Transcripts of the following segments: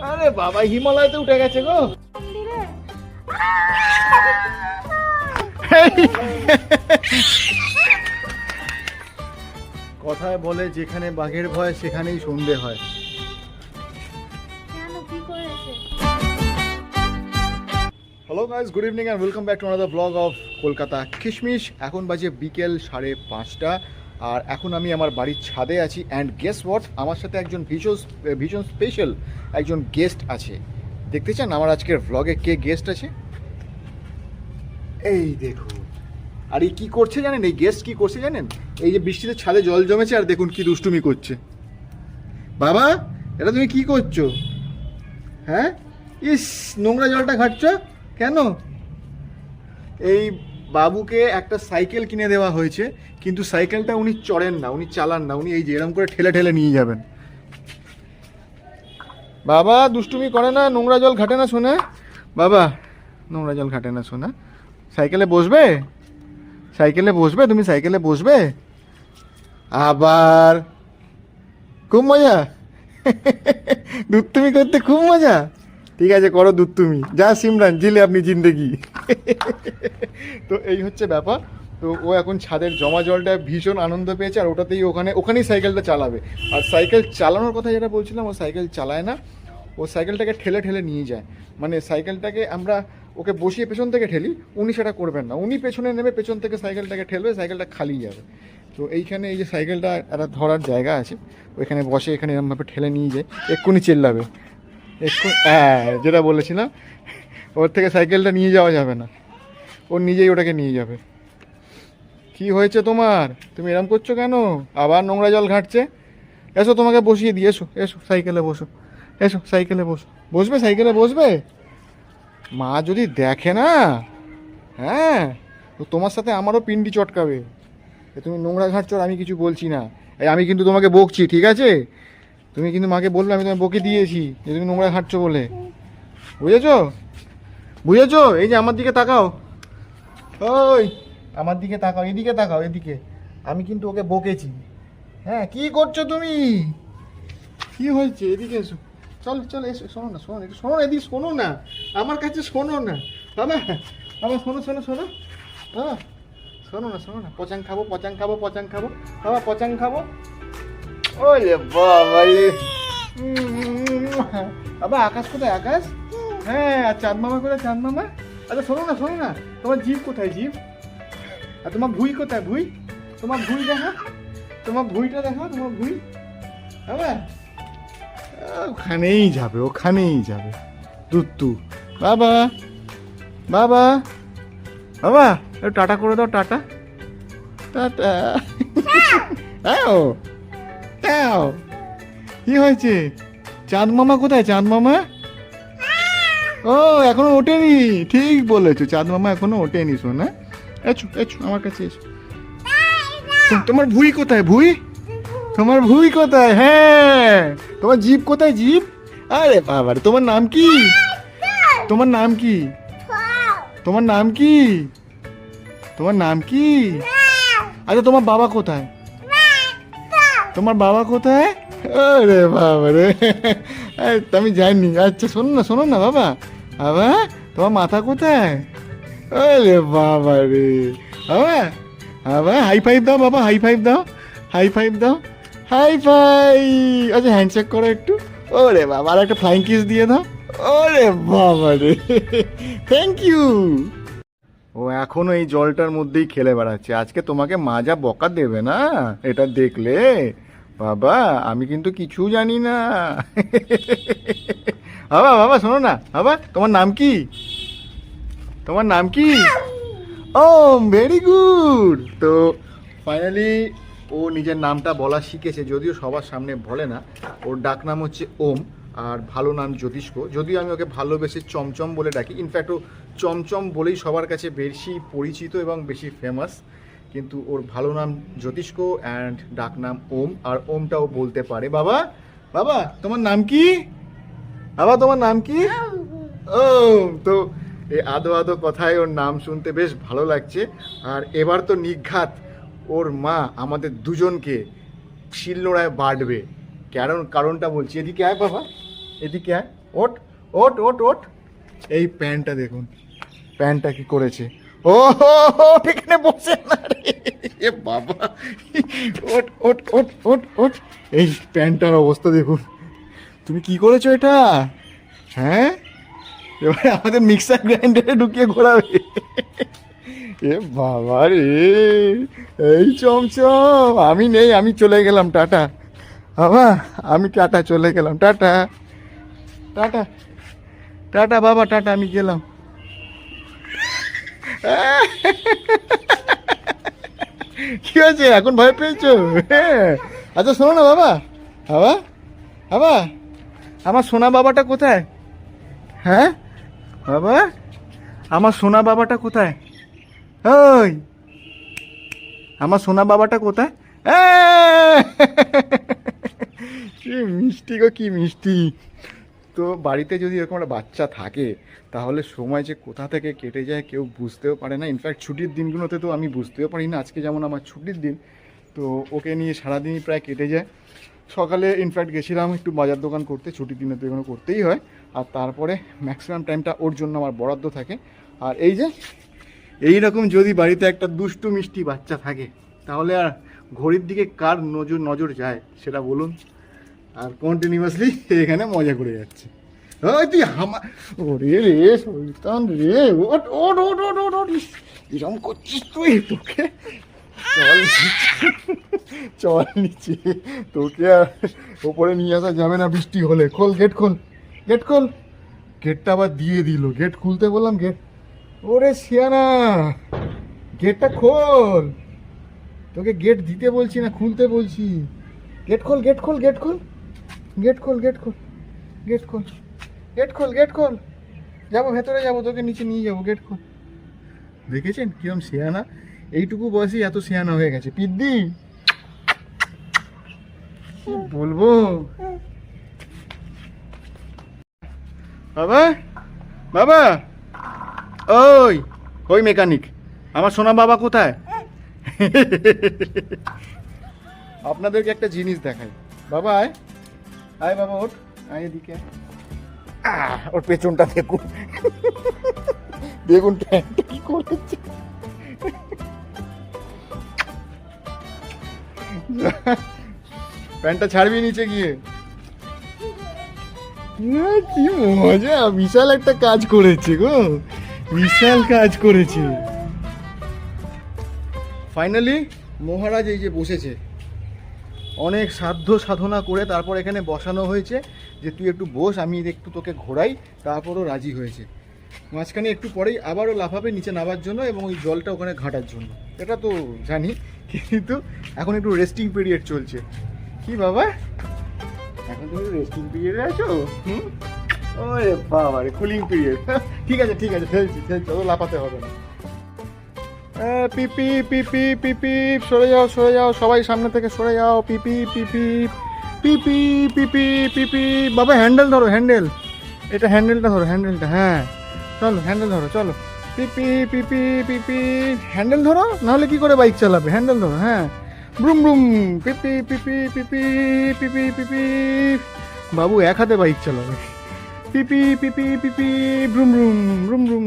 আরে বাবা হিমালয়তে উঠে গেছে গো। কথায় বলে যেখানে বাঘের ভয় সেখানেই সন্ধে হয়। Hello guys, good evening and welcome back to another blog of Kolkata কিশমিশ। এখন বাজে বিকেল 5:30 আর এখন আমি আমার বাড়ির ছাদে আছি। অ্যান্ড গেস হোয়াট, আমার সাথে একজন ভীষণ স্পেশাল একজন গেস্ট আছে। দেখতে চান আমার আজকের ব্লগে কে গেস্ট আছে? এই দেখুন। আর এই কী করছে জানেন, এই গেস্ট কী করছে জানেন? এই যে বৃষ্টিতে ছাদে জল জমেছে আর দেখুন কি দুষ্টুমি করছে। বাবা, এটা তুমি কি করছো? হ্যাঁ, ইস নোংরা জলটা ঘাটছো কেন? এই বাবুকে একটা সাইকেল কিনে দেওয়া হয়েছে, কিন্তু সাইকেলটা উনি চড়েন না, উনি চালান না, উনি এই যে এরকম করে ঠেলে ঠেলে নিয়ে যাবেন। বাবা দুষ্টুমি করে না, নোংরা জল ঘাটে না শোনা। বাবা নোংরা জল ঘাটে না শোনা। সাইকেলে বসবে? সাইকেলে বসবে? তুমি সাইকেলে বসবে? আবার খুব মজা। দুষ্টুমি করতে খুব মজা। ঠিক আছে, করো দুষ্টুমি। যা সিমরান, জিলে আপনি জিন্দেগি। তো এই হচ্ছে ব্যাপার। তো ও এখন ছাদের জমা জলটা ভীষণ আনন্দ পেয়েছে আর ওটাতেই ওখানেই সাইকেলটা চালাবে। আর সাইকেল চালানোর কথা যেটা বলছিলাম, ও সাইকেল চালায় না, ও সাইকেলটাকে ঠেলে ঠেলে নিয়ে যায়। মানে সাইকেলটাকে আমরা ওকে বসিয়ে পেছন থেকে ঠেলি, উনি সেটা করবেন না, উনি পেছনে নেবে, পেছন থেকে সাইকেলটাকে ঠেলবে, সাইকেলটা খালি যাবে। তো এইখানে এই যে সাইকেলটা একটা ধরার জায়গা আছে, ওইখানে বসে এখানে এরকমভাবে ঠেলে নিয়ে যায়, এক্ষুনি চেল্লাবে। হ্যাঁ, যেটা বলেছিলাম, ওর থেকে সাইকেলটা নিয়ে যাওয়া যাবে না, ও নিজেই ওটাকে নিয়ে যাবে। কি হয়েছে তোমার? তুমি এরম করছো কেন? আবার নোংরা জল ঘাটছে। এসো তোমাকে বসিয়ে দিই, এসো এসো সাইকেলে বসো, এসো সাইকেলে বসো। বসবে? সাইকেলে বসবে? মা যদি দেখে না, হ্যাঁ, তো তোমার সাথে আমারও পিন্ডি চটকাবে। তুমি নোংরা ঘাটছো আর আমি কিছু বলছি না। এই আমি কিন্তু তোমাকে বকছি, ঠিক আছে? তুমি কিন্তু মাকে বলবে আমি তোমায় বকে দিয়েছি যে তুমি নোংরা ঘাটছো বলে। বুঝেছো? বুঝেছো? এই যে আমার দিকে তাকাও, ওই আমার দিকে তাকাও, এদিকে তাকাও, এদিকে। আমি কিন্তু ওকে বকেছি। হ্যাঁ, কি করছো তুমি? কি হয়েছে? এদিকে এসো, চলো চলো এসো। শোনো না, শোনো একটু, শোনো এদিকে, শোনো না আমার কাছে, শোনো না বাবা, বাবা শোনো শোনো শোনো বাবা, শোনো না শোনো না। পচাং খাবো, পচাং খাবো, পচাং খাবো বাবা, পচাং খাবো। ওরে বাবা রে। বাবা আকাশ কোথায়? আকাশ? হ্যাঁ, আর চাঁদ মামা কোথায়? চাঁদ মামা? আচ্ছা শোনো না, শোনো না, তোমার জিভ কোথায়? জিভ? আর তোমার ভুঁই কোথায়? ভুঁই? তোমার ভুঁই দেখা, তোমার ভুঁইটা দেখা, তোমার ভুঁই। বাবা ওখানেই যাবে, ওখানেই যাবে দুত্তু। বাবা বাবা বাবা একটু টাটা করে দাও, টাটা টাটা। কি হয়েছে? চাঁদ মামা কোথায়? চাঁদ মামা? ও এখনো ওঠেনি, ঠিক বলেছো, চাঁদ মামা এখনো ওঠেনি। শোনা, এসো এসো আমার কাছে এসো। তোমার ভুঁই কোথায়? ভুঁই? তোমার ভুঁই কোথায়? হ্যাঁ, তোমার জিভ কোথায়? জিভ? আরে বাবা, তোমার নাম কি? তোমার নাম কি? তোমার নাম কি? তোমার নাম কি? আচ্ছা তোমার বাবা কোথায়? তোমার বাবা কোথায়? আরে বাবা রে, আমি জানি। আচ্ছা শোনো না, শোনো না বাবা, বাবা তোমার মাথা কোথায়? আরে বাবা রে, বাবা বাবা হাই ফাইভ দাও, বাবা হাই ফাইভ দাও, হাই ফাইভ দাও, হাই ফাইভ। আচ্ছা হ্যান্ডশেক করো একটু। ওরে বাবা, আর একটা ফ্লাইং কিস দিয়ে দাও। ওরে বাবা রে, থ্যাংক ইউ। ও এখনো এই জলটার মধ্যেই খেলে বেড়াচ্ছে। আজকে তোমাকে মা যা বকা দেবে না এটা দেখলে, বাবা আমি কিন্তু কিছু জানি না। বাবা বাবা শোনো না, বাবা তোমার নাম কি? তোমার নাম কি? ও ভেরি গুড। তো ফাইনালি ও নিজের নামটা বলা শিখেছে, যদিও সবার সামনে বলে না। ওর ডাক নাম হচ্ছে ওম, আর ভালো নাম জ্যোতিষ্ক। যদিও আমি ওকে ভালোবেসে চমচম বলে ডাকি, ইনফ্যাক্ট ও চমচম বলেই সবার কাছে বেশি পরিচিত এবং বেশি ফেমাস। কিন্তু ওর ভালো নাম জ্যোতিষ্ক অ্যান্ড ডাক নাম ওম, আর ওমটাও বলতে পারে। বাবা বাবা তোমার নাম কি? বাবা তোমার নাম কি? ও তো এই আদো আদো কথায় ওর নাম শুনতে বেশ ভালো লাগছে। আর এবার তো নিঘাত ওর মা আমাদের দুজনকে শিলনোড়ায় বাটবে। কারণটা বলছি, এদিকে আয় বাবা, এদিকে আয়। ওট ওট ওট ওট। এই প্যান্টটা দেখুন, প্যান্টটা কি করেছে। ও এখানে বসে না রে এ বাবা। ওট ওট ওট ওট ওট। এই প্যান্টটার অবস্থা দেখুন। তুমি কি করেছো এটা? হ্যাঁ, এবারে আমাদের মিক্সার গ্রাইন্ডারে ঢুকিয়ে ঘোরাবে। এ বাবা রে, এই চমচম, আমি নেই, আমি চলে গেলাম, টাটা বাবা, আমি টাটা চলে গেলাম, টাটা টাটা টাটা বাবা, টাটা, আমি গেলাম। কি হয়েছে, এখন ভয় পেয়েছো? হ্যাঁ, আচ্ছা শোনো না বাবা, বাবা বাবা, আমার সোনা বাবাটা কোথায়? হ্যাঁ বাবা, আমার সোনা বাবাটা কোথায়? ওই আমার সোনা বাবাটা কোথায়? কি মিষ্টি গো, কি মিষ্টি। তো বাড়িতে যদি এরকম একটা বাচ্চা থাকে তাহলে সময় যে কোথা থেকে কেটে যায় কেউ বুঝতেও পারে না। ইনফ্যাক্ট ছুটির দিনগুলোতে তো আমি বুঝতেও পারি না। আজকে যেমন আমার ছুটির দিন, তো ওকে নিয়ে সারাদিনই প্রায় কেটে যায়। সকালে ইনফ্যাক্ট গেছিলাম একটু বাজার দোকান করতে, ছুটির দিনে তো এগুলো করতেই হয়। আর তারপরে ম্যাক্সিমাম টাইমটা ওর জন্য আমার বরাদ্দ থাকে। আর এই যে এইরকম যদি বাড়িতে একটা দুষ্টু মিষ্টি বাচ্চা থাকে তাহলে আর ঘড়ির দিকে কার নজর নজর যায় সেটা বলুন। আর কন্টিনিউয়াসলি এখানে মজা করে যাচ্ছে। ওই তুই ওরে রে সুলতান রে, ওট ওট ওট ওট ওট ওট, এরকম করছিস তুই? তোকে চল চল নিচে, তোকে আর ওপরে নিয়ে আসা যাবে না বৃষ্টি হলে। খোল গেট, খোল গেট, খোল। গেটটা আবার দিয়ে দিল, গেট খুলতে বললাম, গেট, ওরে শিয়ানা গেটটা খোল, তোকে গেট দিতে বলছি না খুলতে বলছি। গেট খোল, গেট খোল, গেট খোল, গেট খোল, গেট খোল, গেট খোল, গেট খোল, গেট খোল। যাবো ভেতরে যাবো, তোকে নিচে নিয়ে যাবো, গেট খোল। দেখেছেন কিরম শিয়ানা, এইটুকু বয়সে এত শিয়ানা হয়ে গেছে। পিদ্দি কি বলবো। বাবা বাবা, ওই ওই মেকানিক, আমার সোনা বাবা কোথায়? আপনাদেরকে একটা জিনিস দেখাই। বাবা আয়, আয় বাবা, ওঠ, আয় এদিকে। ওর পেছনটা দেখুন, দেখুন প্যান্টটা কি করেছে। প্যান্টটা ছাড়বি নিচে গিয়ে। কি মজা, বিশাল একটা কাজ করেছে গো, বিশাল কাজ করেছে। ফাইনালি মহারাজ এই যে বসেছে, অনেক সাধ্য সাধনা করে তারপর এখানে বসানো হয়েছে যে তুই একটু বস, আমি একটু তোকে ঘোরাই। তারপরও রাজি হয়েছে। মাঝখানে একটু পরেই আবারও লাফাবে নিচে নামার জন্য এবং ওই জলটা ওখানে ঘাটার জন্য, এটা তো জানি, কিন্তু এখন একটু রেস্টিং পিরিয়ড চলছে। কি বাবা, এখন তুমি রেস্টিং পিরিয়ডে আছো? হুম, ওরে বাবা রে, কুলিং পিরিয়ড। ঠিক আছে ঠিক আছে, ফেলছি ফেলছি, ও লাফাতে হবে না। পিপি পিপি পিপি, সরে যাও সরে যাও, সবাই সামনে থেকে সরে যাও। পিপি পিপি পিপি পিপি পিপি। বাবা হ্যান্ডেল ধরো, হ্যান্ডেল, এটা হ্যান্ডেলটা ধরো, হ্যান্ডেলটা, হ্যাঁ চলো হ্যান্ডেল ধরো, চলো। পিপি পিপি পিপি, হ্যান্ডেল ধরো, নাহলে কি করে বাইক চালাবে, হ্যান্ডেল ধরো, হ্যাঁ। ব্রুম ব্রুম, পিপি পিপি পিপি পিপি পিপি। বাবু এক হাতে বাইক চালাবে। পিপি পিপি পিপি, ব্রুম ব্রুম ব্রুম ব্রুম।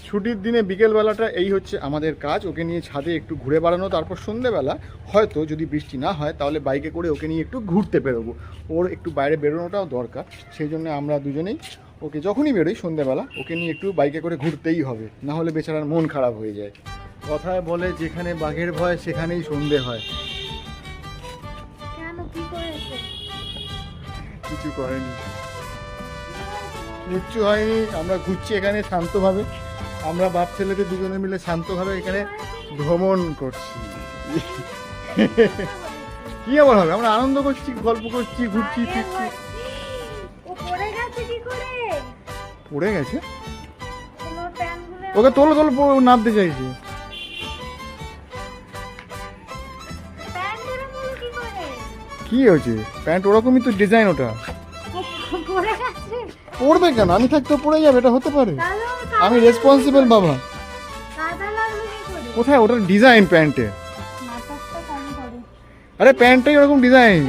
ছুটির দিনে বিকেলবেলাটা এই হচ্ছে আমাদের কাজ, ওকে নিয়ে ছাদে একটু ঘুরে বেড়ানো। তারপর সন্ধ্যেবেলা হয়তো যদি বৃষ্টি না হয় তাহলে বাইকে করে ওকে নিয়ে একটু ঘুরতে বেরোবো। ওর একটু বাইরে বেরোনোটাও দরকার, সেই জন্য আমরা দুজনেই ওকে যখনই বেরোই সন্ধ্যেবেলা ওকে নিয়ে একটু বাইকে করে ঘুরতেই হবে, না হলে বেচারার মন খারাপ হয়ে যায়। কথায় বলে যেখানে বাঘের ভয় সেখানেই সন্ধে হয়। কিছু করেনি, কিচ্ছু হয়নি, আমরা ঘুরছি এখানে শান্তভাবে। আমরা বাপ ছেলেদের দুজনে মিলে শান্তভাবে এখানে ভ্রমণ করছি। কি আবার হবে, আমরা আনন্দ করছি, গল্প করছি, ঘুরছি ফিরছি। পড়ে গেছে, ওকে তোলো তোলো, নামতে চাইছে। কি হয়েছে, প্যান্ট ওরকমই তো ডিজাইন, ওটা পড়বে কেন, আমি থাকতে পড়ে যাবে, এটা হতে পারে। আমি রেসপন্সিবল বাবা। কোথায় ওটার ডিজাইন প্যান্টে, আরে প্যান্টটাই ওরকম ডিজাইন।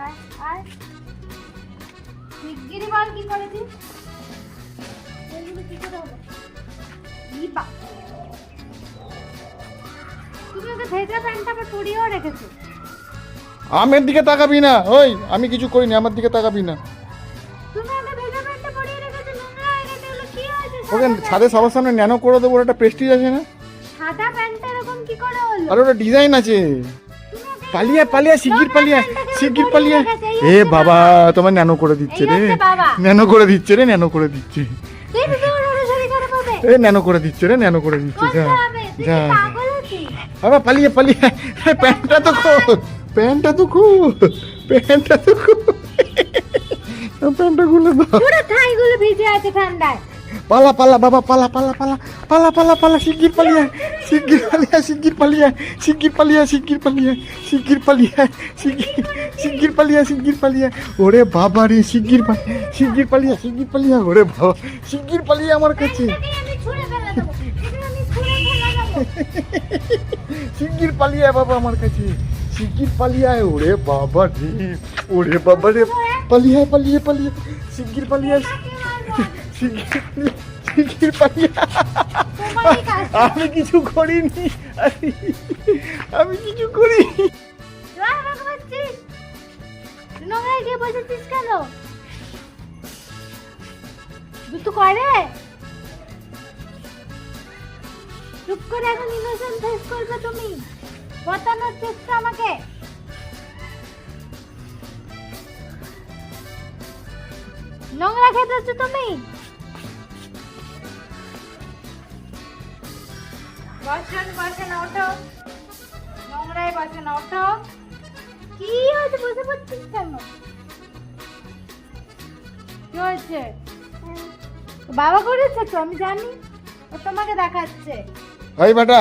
আয় শিগগিরই বল কি করেছিস? এগুলো কি করে হলো? তুমি ওকে ভেজা প্যান্টটা আবার পরিয়েও রেখেছো। আমার দিকে তাকাবি না, ওই আমি কিছু করিনি, আমার দিকে তাকাবি না। তুমি ওকে ভেজা প্যান্টটা পরিয়ে রেখেছো, নোংরা হয়ে গেছে, এগুলো কি হয়েছে? ওকে ছাদে সবার সামনে ন্যানো করে দেবো, একটা প্রেস্টিজ আছে না? সাদা প্যান্টটা এরকম কি করে হলো? আর ওটা ডিজাইন আছে। তুমি ওকে পালিয়ে পালিয়ে শিগগির পালিয়ে, শিগগির পালিয়ে। এ বাবা, তোমার ন্যানো করে দিচ্ছে রে, ন্যানো করে দিচ্ছে রে, ন্যানো করে দিচ্ছে। তুই তো ওড়াশড়ি করে পাবে। এ ন্যানো করে দিচ্ছে রে, ন্যানো করে দিচ্ছে। যা যা পাগল হচ্ছিস? বাবা, পালিয়ে পালিয়ে। প্যান্টটা তো খোল, প্যান্টটা তো খোল, প্যান্টটা তো খোল, প্যান্টটা খুলে দাও। পুরো থাইগুলো ভিজে আছে ঠান্ডায়। পালা পালা বাবা, পালা পালা পালা পালা পালা পালা, শিগগির পালিয়ে, শিগগির পালিয়ে, শিগগির পালিয়ে, শিগগির পালিয়ে, শিগগির পালিয়ে, শিগগির পালিয়ে, শিগগির পালিয়ে, শিগগির পালিয়ে। ওরে বাবা রে, শিগগির পালিয়ে, শিগগির পালিয়ে, শিগগির পালিয়ে। ওরে বাবা, শিগগির পালিয়ে আমার কাছে, এটাকে আমি ছুঁড়ে ফেলে দেবো, এটাকে আমি ছুঁড়ে ফেলে দেবো। শিগগির পালিয়ে বাবা আমার কাছে, শিগগির পালিয়ে। ওরে বাবা রে, ওরে বাবা রে, পালিয়ে পালিয়ে পালিয়ে, শিগগির পালিয়ে, শিগগির পালিয়ে, শিগগির পালিয়ে। তোমারই কাজ। আমি কিছু করিনি, আমি কিছু করিনি। তুই আমাকে বলছিস? তুই নোংরায় গিয়ে বসেছিস কেন? দুটো করে চুপ করে এখন ইনোসেন্ট ফেস করবে তুমি, বাঁচানোর চেষ্টা আমাকে। নোংরা খেতেছো তুমি? বসেন বসেন, ওঠো, নোংরায় বসেন, ওঠো। কি হয়েছে, বসে পড়ছিস কেন? কি হয়েছে? বাবা করেছে তো, আমি জানি, ও তোমাকে দেখাচ্ছে। এই বেটা,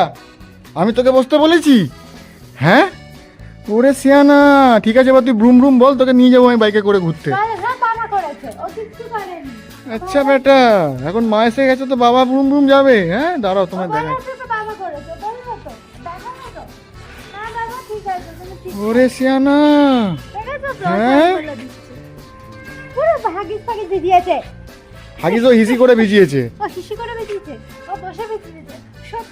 আমি তোকে বসতে বলেছি? হ্যাঁ, ওরে সিয়ানা, ঠিক আছে, এবার তুই ব্রুম ব্রুম বল, তোকে নিয়ে যাবো আমি বাইকে করে ঘুরতে। হ্যাঁ, বাবা করেছে, ও কিচ্ছু করেনি। আচ্ছা বেটা, এখন মা এসে গেছে তো বাবা ব্রুম ব্রুম যাবে? হ্যাঁ, দাঁড়াও তোমার দেখা। বলেছে তো বাবা করেছে, বললো তো, দেখো না তো। না বাবা, ঠিক আছে, তুমি ঠিক ওরে সিয়ানা, দেখেছো তো, হ্যাঁ? বলে দিচ্ছে। পুরো ভাগিস ভাগিস ভিজিয়েছে। হাগিস ও হিসি করে ভিজিয়েছে। ও শিশি করে ভিজিয়েছে, ও বসে ভিজিয়েছে, সব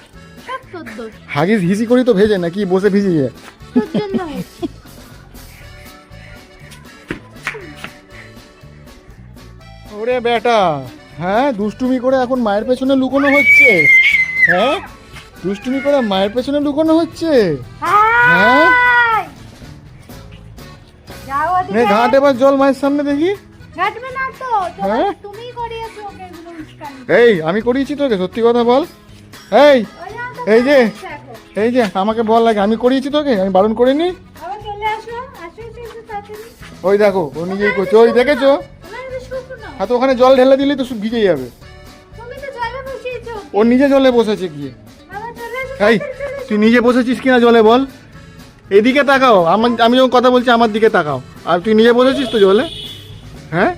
সব তোর দোষ, হাগিস হিসি করি তো ভেজে নাকি বসে ভিজিয়ে? তোর জন্য হয়েছে। ওরে বেটা, হ্যাঁ, দুষ্টুমি করে এখন মায়ের পেছনে লুকোনো হচ্ছে? হ্যাঁ, দুষ্টুমি করে মায়ের পেছনে লুকোনো হচ্ছে? হ্যাঁ? হাই! যাও ওদিকে। নে ঘাট এবার জল মায়ের সামনে দেখি। ঘাটবে না তো, হ্যাঁ? তুমিই করিয়েছো ওকে এগুলো উস্কানি। এই আমি করিয়েছি তোকে, সত্যি কথা বল। এই ওই জন্য তো এই যে, করছে এখন। এই যে আমাকে বল লাগে, আমি করিয়েছি তোকে? আমি বারণ করিনি? আবার চলে আসো, আসো এসে একটু তাড়াতাড়ি। ওই দেখো, ও নিজেই করছে, ওই দেখেছো? তোমার বেশ শুকনো না। আর তো ওখানে জল ঢেলে দিলেই তো ভিজে যাবে। তুমি তো জলে বসিয়েছো। ও নিজে জলে বসেছে গিয়ে। আবার চলে এসো, এই তাড়াতাড়ি চলে এসো। তুই নিজে বসেছিস কিনা জলে বল? এদিকে তাকাও, আমি যখন কথা বলছি আমার দিকে তাকাও। আর তুই নিজে বসেছিস তো জলে? হ্যাঁ,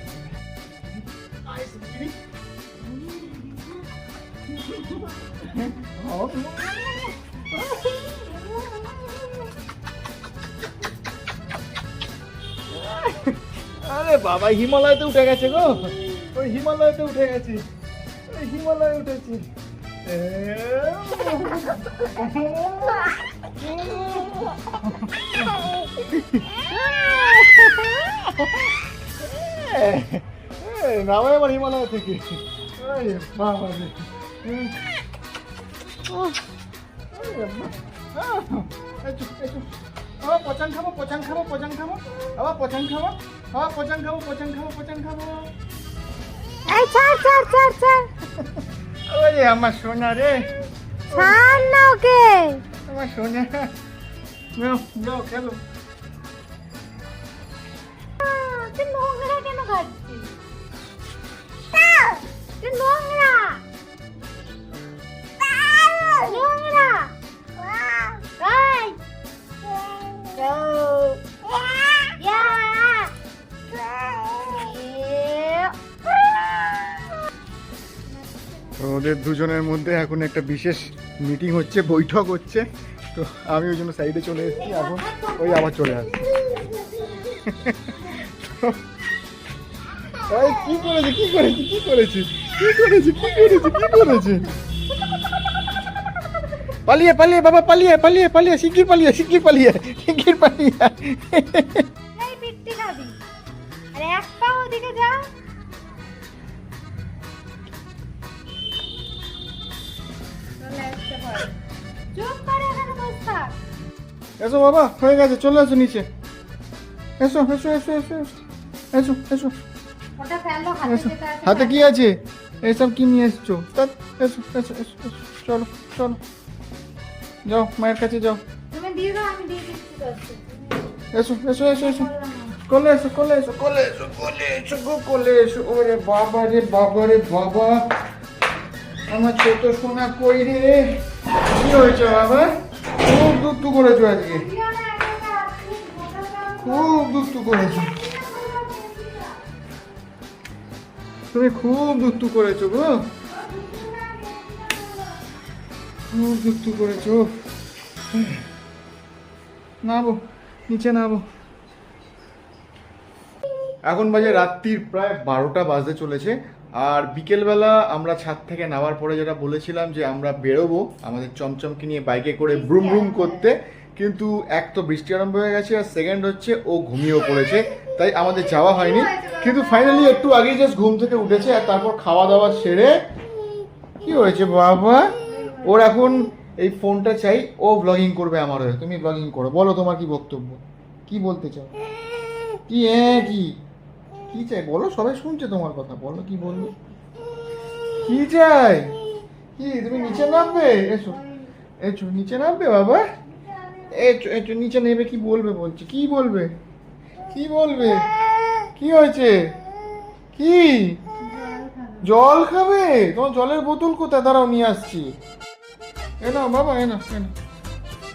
আরে বাবা, হিমালয়তে উঠে গেছে গো, ওই হিমালয়তে উঠে গেছে, ওই হিমালয়ে উঠেছি। নামে আমার হিমালয় থেকে। ওই বাবা রে। আবার পচান খাবো, পচান খাবো, পচান খাবো, আবার পচান খাবো, আবার পচান খাবো, পচান খাবো, পচান খাবো। এই ছাড় ছাড় ছাড় ছাড়, ওরে আমার সোনা রে, ছাড় না ওকে। আমার সোনা, নাও নাও খেলো। তুই নোংরা কেন খাচ্ছিস? তুই নোংরা, নোংরা। এই, তো ওদের দুজনের মধ্যে এখন একটা বিশেষ মিটিং হচ্ছে, বৈঠক হচ্ছে। তো আমি ওই জন্য সাইডে চলে এসেছি, এখন ওই আবার চলে আসছি। এই কি করেছে কি করেছে কি করেছে কি করেছে কি করেছে কি করেছে? পালিয়ে পালিয়ে বাবা পালিয়ে পালিয়ে পালিয়ে শিগগির পালিয়ে শিগগির পালিয়ে শিগগির পালিয়ে। এই পিট্টি খাবি, আরে এক পা ওদিকে যা। চলে আসতে পারে, চুপ করে এখানে বসে থাক। এসো বাবা হয়ে গেছে, চলে এসো নিচে, এসো এসো এসো এসো এসো এসো এসো ওটা ফেলো, হাতে এসো। যেটা আছে হাতে কি আছে? এইসব কি নিয়ে এসছো? ধ্যাৎ, এসো এসো এসো এসো, চলো চলো যাও মায়ের কাছে যাও, তুমি দিয়ে দাও, আমি দিয়ে দিচ্ছি দশটা। এসো এসো এসো এসো কোলে এসো কোলে এসো কোলে এসো কোলে এসো গো কোলে এসো। ওরে বাবা রে বাবা রে বাবা, আমার ছোট সোনা কই রে? কি হয়েছে বাবা? খুব দুষ্টু করেছো আজকে, খুব দুষ্টু করেছো তুমি, খুব দুষ্টু করেছো গো, খুব দুষ্টু করেছো। নামো নিচে নামো। এখন বাজে রাত্রির প্রায় 12টা বাজতে চলেছে। আর বিকেলবেলা আমরা ছাদ থেকে নামার পরে যেটা বলেছিলাম যে আমরা বেরোবো আমাদের চমচমকে নিয়ে বাইকে করে ব্রুম ব্রুম করতে, কিন্তু এক তো বৃষ্টি আরম্ভ হয়ে গেছে, আর সেকেন্ড হচ্ছে ও ঘুমিয়েও পড়েছে, তাই আমাদের যাওয়া হয়নি। কিন্তু ফাইনালি একটু আগেই জাস্ট ঘুম থেকে উঠেছে, আর তারপর খাওয়া দাওয়া সেরে কি হয়েছে বাবা, ওর এখন এই ফোনটা চাই, ও ব্লগিং করবে আমার হয়ে। তুমি ব্লগিং করো, বলো তোমার কি বক্তব্য, কি বলতে চাও? কি কি কি চাই বলো, সবাই শুনছে তোমার কথা, বলো কি বলবো, কি চাই? কি তুমি নিচে নামবে? এসো এসো নিচে নামবে বাবা, এসো এসো নিচে নেবে, কি বলবে বলছে, কি বলবে কি বলবে? কি হয়েছে? কি জল খাবে? তোমার জলের বোতল কোথায়? দাঁড়াও নিয়ে আসছি। এ নাও বাবা, এ নাও এ নাও,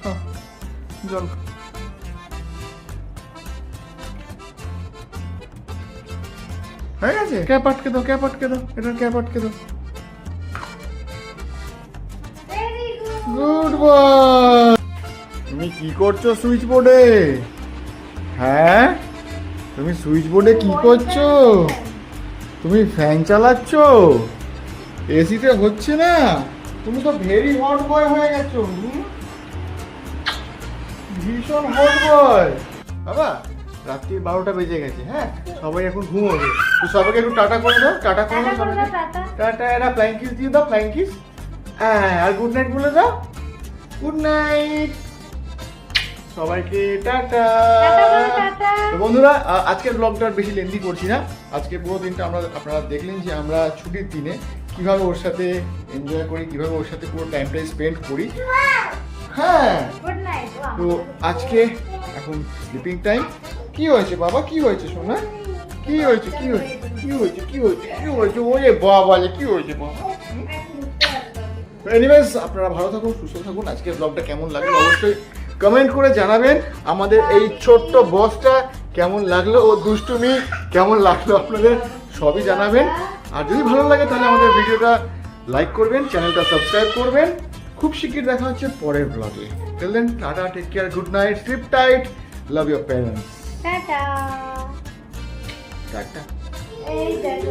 খাও, জল খাও। হয়ে গেছে? ক্যাপ আটকে দাও, ক্যাপ আটকে দাও, এটার ক্যাপ আটকে দাও। Good boy. তুমি কি করছো সুইচ বোর্ডে? হ্যাঁ তুমি সুইচ বোর্ডে কি করছো? তুমি ফ্যান চালাচ্ছ? এসিতে হচ্ছে না? তুমি তো ভেরি হট বয় হয়ে গেছো, ভীষণ হট বয়। বাবা রাত্রি 12টা বেজে গেছে, হ্যাঁ সবাই এখন ঘুমোবে, তো সবাইকে একটু টাটা করে দাও, টাটা করে দাও সবাইকে, টাটা, একটা ফ্লাইং কিস দিয়ে দাও, ফ্লাইং কিস, হ্যাঁ, আর গুড নাইট বলে দাও, গুড নাইট সবাইকে, টাটা। তো বন্ধুরা আজকের ব্লগটা আর বেশি লেন্দি করছি না, আজকে পুরো দিনটা আপনারা দেখলেন যে আমরা ছুটির দিনে কিভাবে ওর সাথে এনজয় করি, কিভাবে ওর সাথে পুরো টাইমটা স্পেন্ড করি। হ্যাঁ তো আজকে এখন স্লিপিং টাইম। কি হয়েছে বাবা, কি হয়েছে সোনা, কি হয়েছে কি হয়েছে কি হয়েছে কি হয়েছে কি হয়েছে? ওরে বাবা কি হয়েছে বাবা? এনিওয়েজ আপনারা ভালো থাকুন, সুস্থ থাকুন। আজকের ব্লগটা কেমন লাগলো অবশ্যই কমেন্ট করে জানাবেন। আমাদের এই ছোট্ট বসটা কেমন লাগলো, ও দুষ্টুমি কেমন লাগলো আপনাদের সবই জানাবেন। আর যদি ভালো লাগে তাহলে আমাদের ভিডিওটা লাইক করবেন, চ্যানেলটা সাবস্ক্রাইব করবেন। খুব শিগগির দেখা হচ্ছে পরের ব্লগে। Till then tata, take care, good night, sleep tight, love your parents, tata. Tata. এই দেখো